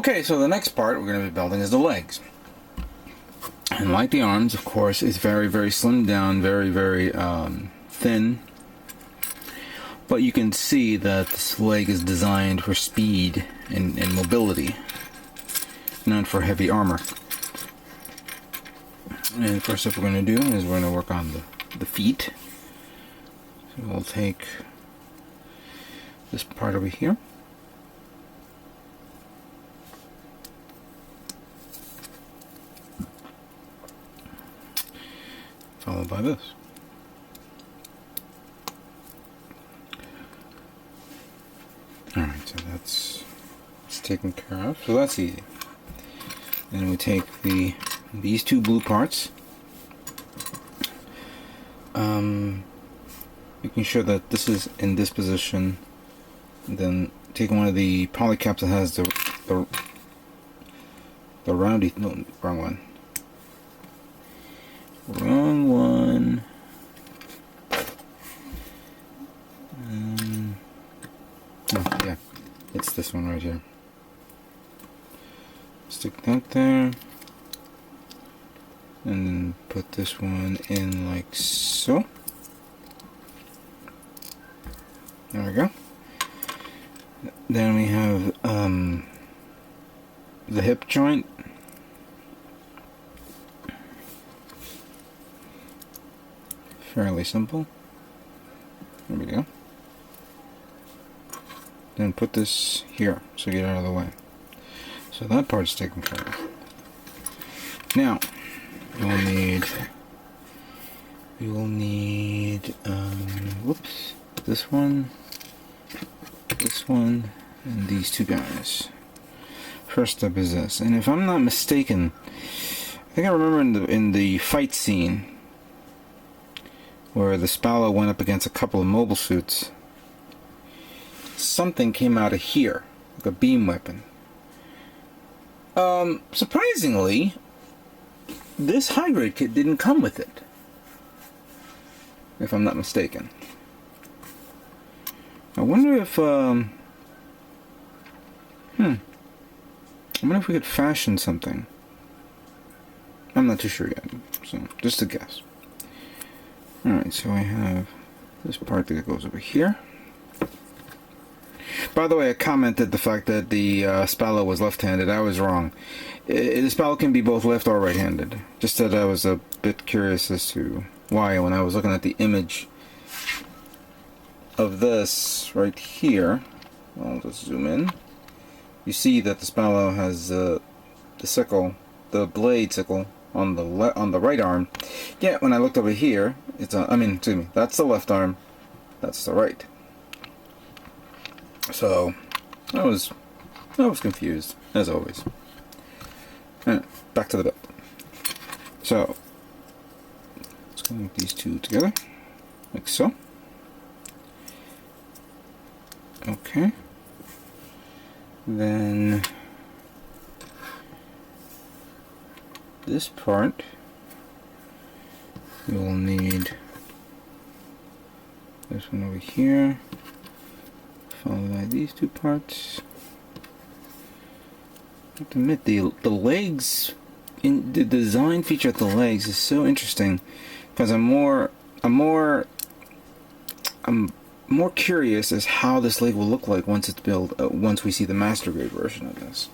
Okay, so the next part we're going to be building is the legs. And like the arms, of course, it's very, very slimmed down, very, very thin. But you can see that this leg is designed for speed and mobility, not for heavy armor. And first step we're going to do is we're going to work on the feet. So we'll take this part over here. Followed by this. Alright, so that's taken care of. So that's easy. Then we take these two blue parts. Making sure that this is in this position. Then taking one of the poly caps that has the roundy, no, wrong one. Wrong one. Oh, yeah, it's this one right here. Stick that there. And then put this one in like so. There we go. Then we have the hip joint. Fairly simple. There we go. Then put this here, so get out of the way. So that part's taken care of. Now, we will need, whoops, this one, and these two guys. First step is this, and if I'm not mistaken, I think I remember in the fight scene where the Spallow went up against a couple of mobile suits, something came out of here, like a beam weapon. Surprisingly, this high-grade kit didn't come with it, if I'm not mistaken. I wonder if, I wonder if we could fashion something. I'm not too sure yet, so just a guess. Alright, so I have this part that goes over here. By the way, I commented the fact that the Spallow was left-handed. I was wrong. The Spallow can be both left or right-handed. Just that I was a bit curious as to why when I was looking at the image of this right here. I'll just zoom in. You see that the Spallow has the sickle, the blade sickle on the right arm. Yeah, when I looked over here, it's excuse me, that's the left arm, that's the right. So I was confused, as always. Alright, back to the build. So let's connect these two together, like so. Okay. Then this part we will need this one over here, followed by these two parts. I have to admit, the legs, in the design feature of the legs is so interesting, because I'm more curious as how this leg will look like once it's built, once we see the master grade version of this.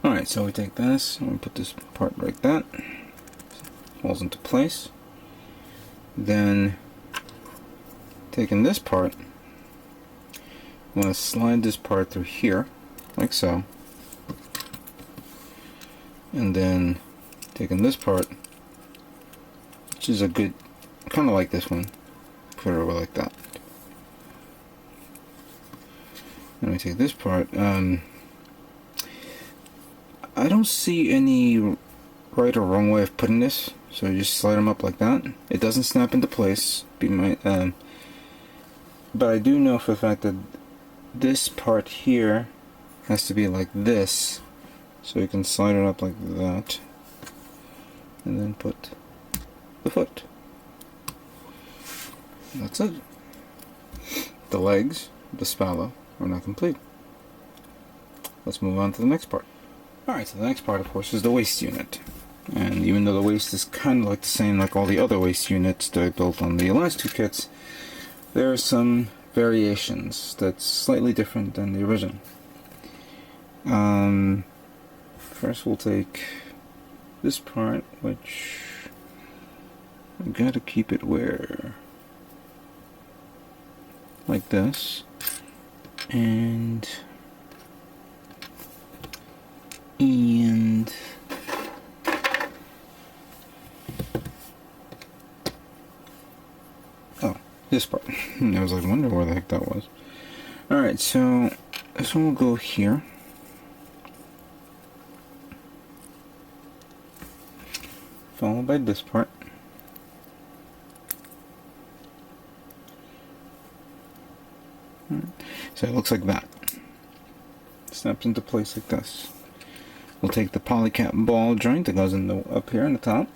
Alright, so we take this, and we put this part like that, falls into place. Then, taking this part, I'm going to slide this part through here, like so. And then, taking this part, which is a good, kind of like this one, put it over like that. Then we take this part, I don't see any right or wrong way of putting this, so you just slide them up like that. It doesn't snap into place, but I do know for the fact that this part here has to be like this, so you can slide it up like that, and then put the foot. That's it. The legs, the Spallow, are now complete. let's move on to the next part. Alright, so the next part, of course, is the waist unit. And even though the waist is kind of like the same like all the other waist units that I built on the last two kits, there are some variations that's slightly different than the original. First we'll take this part, which I gotta keep it where, like this, and oh, this part. I was like, wondering where the heck that was. Alright, so this one will go here. Followed by this part. So it looks like that. Snaps into place like this. We'll take the polycap ball joint that goes in the up here in the top,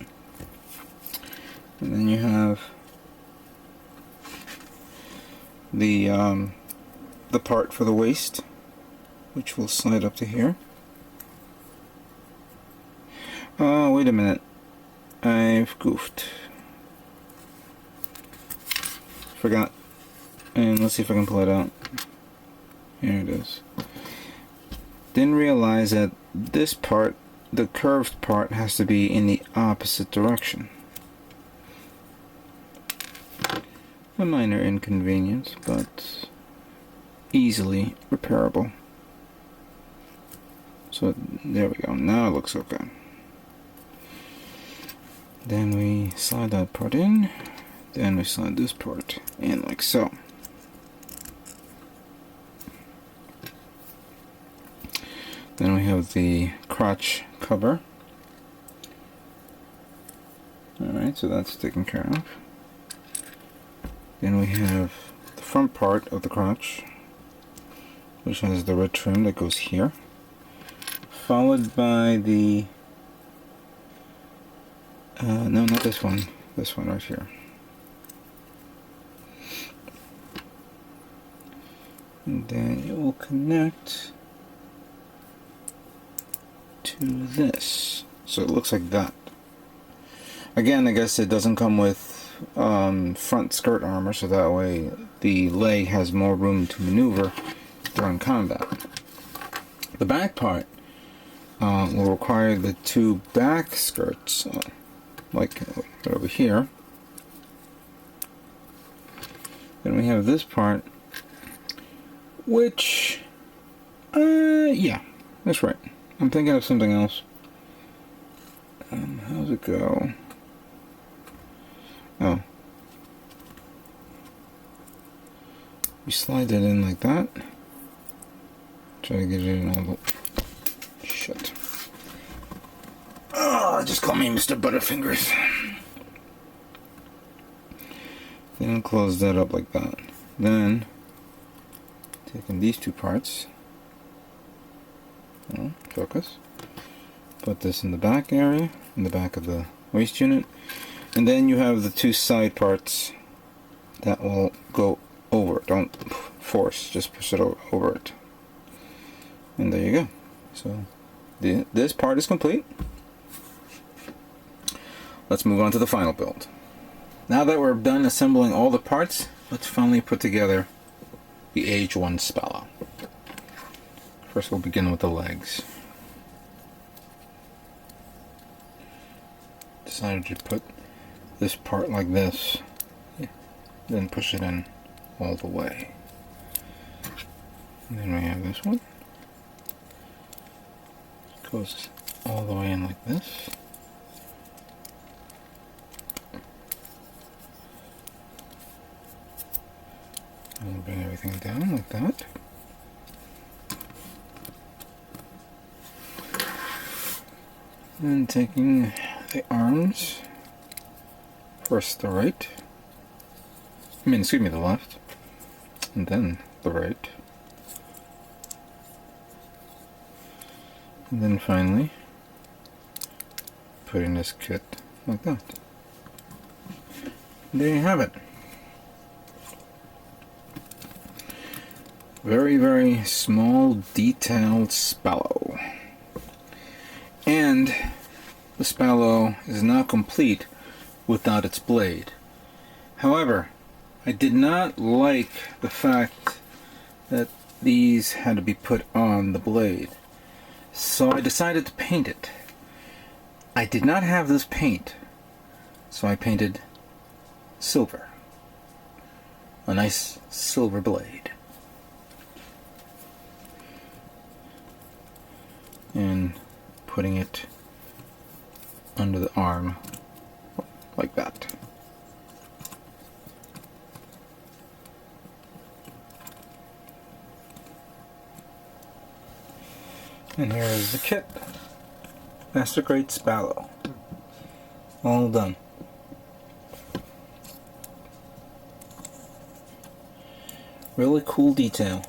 and then you have the part for the waist, which will slide up to here. Oh, wait a minute, I've goofed. Forgot. And let's see if I can pull it out. Here it is. Didn't realize that this part, the curved part, has to be in the opposite direction. A minor inconvenience, but easily repairable. So there we go. Now it looks okay. Then we slide that part in. Then we slide this part in like so. Then we have the crotch cover. Alright, so that's taken care of. Then we have the front part of the crotch, which has the red trim that goes here. Followed by the... no, not this one. This one right here. And then it will connect to this, so it looks like that. Again, I guess it doesn't come with front skirt armor, so that way the leg has more room to maneuver during combat. The back part will require the two back skirts, like over here. Then we have this part, which, yeah, that's right. I'm thinking of something else. How's it go? Oh. You slide it in like that. Try to get it in all the... Shit. Oh, just call me Mr. Butterfingers. Then close that up like that. Then, taking these two parts. Oh, focus. Put this in the back area, in the back of the waist unit, and then you have the two side parts that will go over. Don't force, just push it over it. And there you go. So this part is complete. Let's move on to the final build. Now that we're done assembling all the parts, let's finally put together the Age-1 Spallow. First we'll begin with the legs. Decided to put this part like this, then push it in all the way. And then we have this one. Goes all the way in like this. And we'll bring everything down like that. And taking the arms, first the right, excuse me, the left, and then the right. And then finally, putting this kit like that. And there you have it. very, very small detailed Spallow. And the Spallow is not complete without its blade. However, I did not like the fact that these had to be put on the blade, so I decided to paint it. I did not have this paint, so I painted silver. A nice silver blade. And putting it under the arm like that. And here is the kit. Master Grade Spallow. All done. Really cool detail.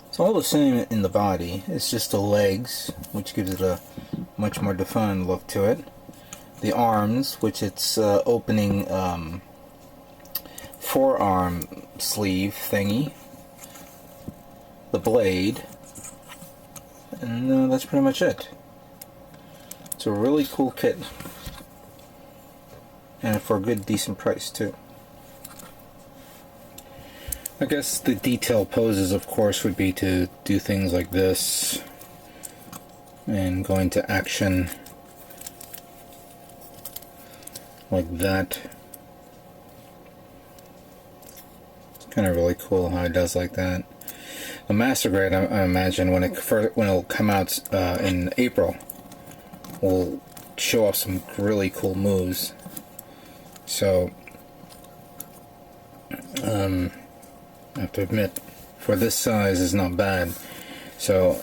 It's all the same in the body. It's just the legs, which gives it a much more defined look to it. The arms, which it's opening forearm sleeve thingy. The blade, and that's pretty much it. It's a really cool kit, and for a good decent price too. I guess the detail poses, of course, would be to do things like this and go into action like that. It's kind of really cool how it does like that. The Master Grade, I imagine, when it'll come out in April, will show off some really cool moves. So, I have to admit, for this size, is not bad. So,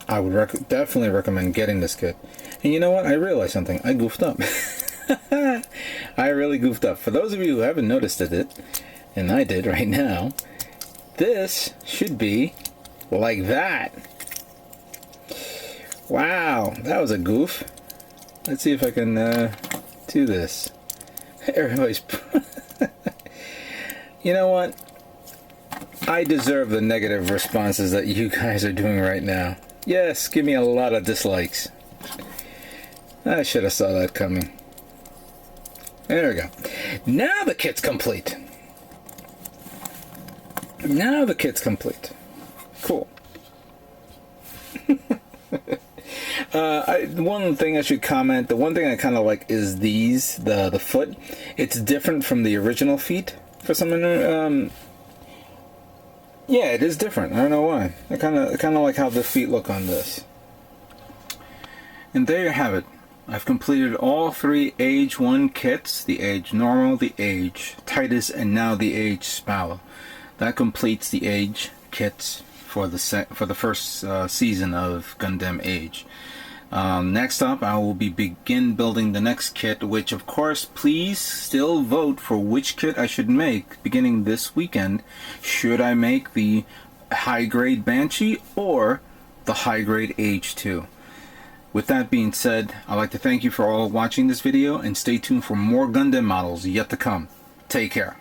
I would definitely recommend getting this kit. And you know what? I realized something. I goofed up. I really goofed up. For those of you who haven't noticed it, and I did right now, this should be like that. Wow, that was a goof. Let's see if I can do this. Everybody's you know what? I deserve the negative responses that you guys are doing right now. Yes, give me a lot of dislikes. I should have saw that coming. There we go. Now the kit's complete. Now the kit's complete. Cool. One thing I should comment, the one thing I kind of like is the foot. It's different from the original feet for some reason. Yeah, it is different. I don't know why. I kind of like how the feet look on this. And there you have it. I've completed all three Age-1 kits: the Age Normal, the Age Titus, and now the Age Spallow. That completes the Age kits for the first season of Gundam Age. Next up, I will begin building the next kit, which, of course, please still vote for which kit I should make beginning this weekend. Should I make the high-grade Banshee or the high-grade Age-2? With that being said, I'd like to thank you for all watching this video, and stay tuned for more Gundam models yet to come. Take care.